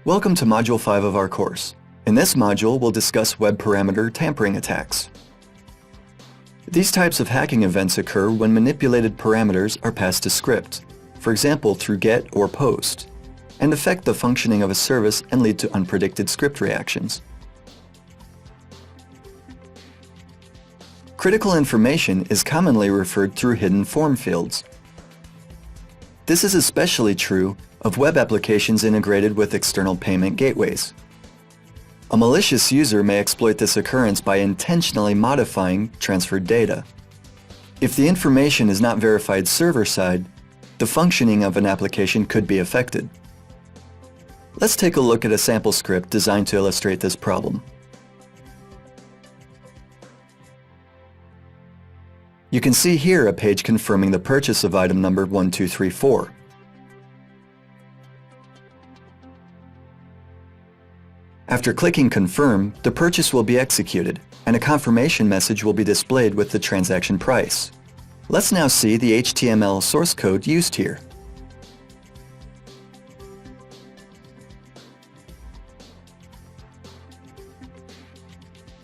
Welcome to Module 5 of our course. In this module, we'll discuss web parameter tampering attacks. These types of hacking events occur when manipulated parameters are passed to script, for example through get or post, and affect the functioning of a service and lead to unpredicted script reactions. Critical information is commonly referred through hidden form fields. This is especially true of web applications integrated with external payment gateways. A malicious user may exploit this occurrence by intentionally modifying transferred data. If the information is not verified server-side, the functioning of an application could be affected. Let's take a look at a sample script designed to illustrate this problem. You can see here a page confirming the purchase of item number 1234. After clicking Confirm, the purchase will be executed, and a confirmation message will be displayed with the transaction price. Let's now see the HTML source code used here.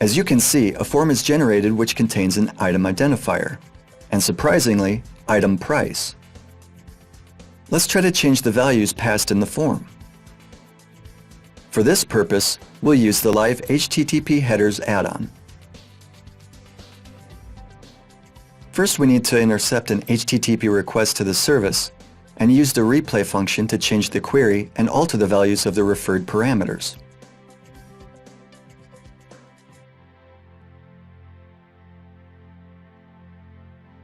As you can see, a form is generated which contains an item identifier, and surprisingly, item price. Let's try to change the values passed in the form. For this purpose, we'll use the Live HTTP Headers add-on. First, we need to intercept an HTTP request to the service and use the replay function to change the query and alter the values of the referred parameters.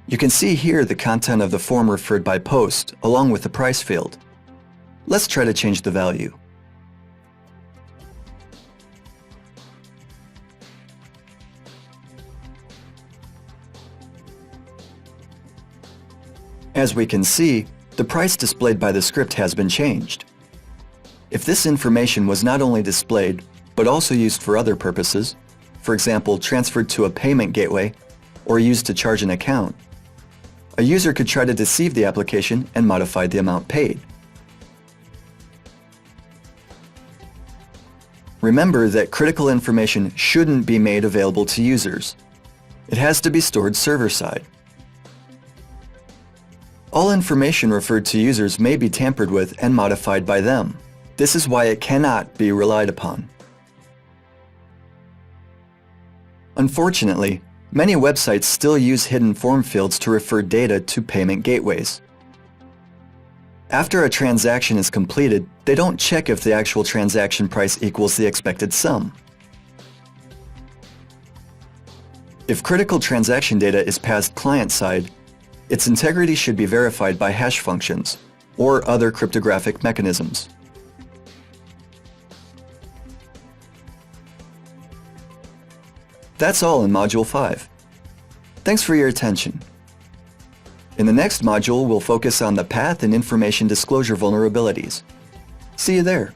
You can see here the content of the form referred by post, along with the price field. Let's try to change the value. As we can see, the price displayed by the script has been changed. If this information was not only displayed, but also used for other purposes, for example, transferred to a payment gateway or used to charge an account, a user could try to deceive the application and modify the amount paid. Remember that critical information shouldn't be made available to users. It has to be stored server-side. All information referred to users may be tampered with and modified by them. This is why it cannot be relied upon. Unfortunately, many websites still use hidden form fields to refer data to payment gateways. After a transaction is completed, they don't check if the actual transaction price equals the expected sum. If critical transaction data is passed client-side, its integrity should be verified by hash functions or other cryptographic mechanisms. That's all in Module 5. Thanks for your attention. In the next module, we'll focus on the path and information disclosure vulnerabilities. See you there.